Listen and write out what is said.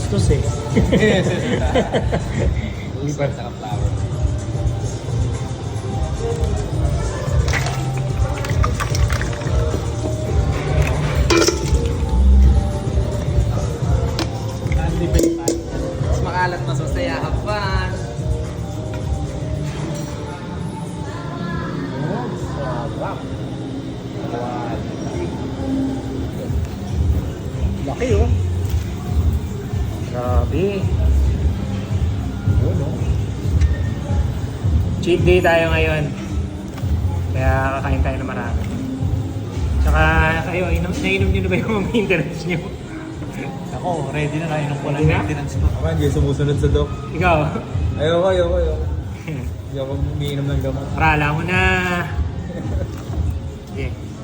bastos eh. Hindi pa sa flower. Mas makalat, mas masaya. Have fun! Sarap. Laki oh. Grabe. Yun oh. Cheat day tayo ngayon. Kaya kakain tayo na marami. Tsaka kayo, nainom nyo na ba yung maintenance nyo? Ako, ready na. Nainom ko lang Ready na? yung maintenance ko. Ako hindi sumusunod sa doc. Ikaw? Ayoko. Hindi ako umiinom ng gamot. Parala mo na. Sige.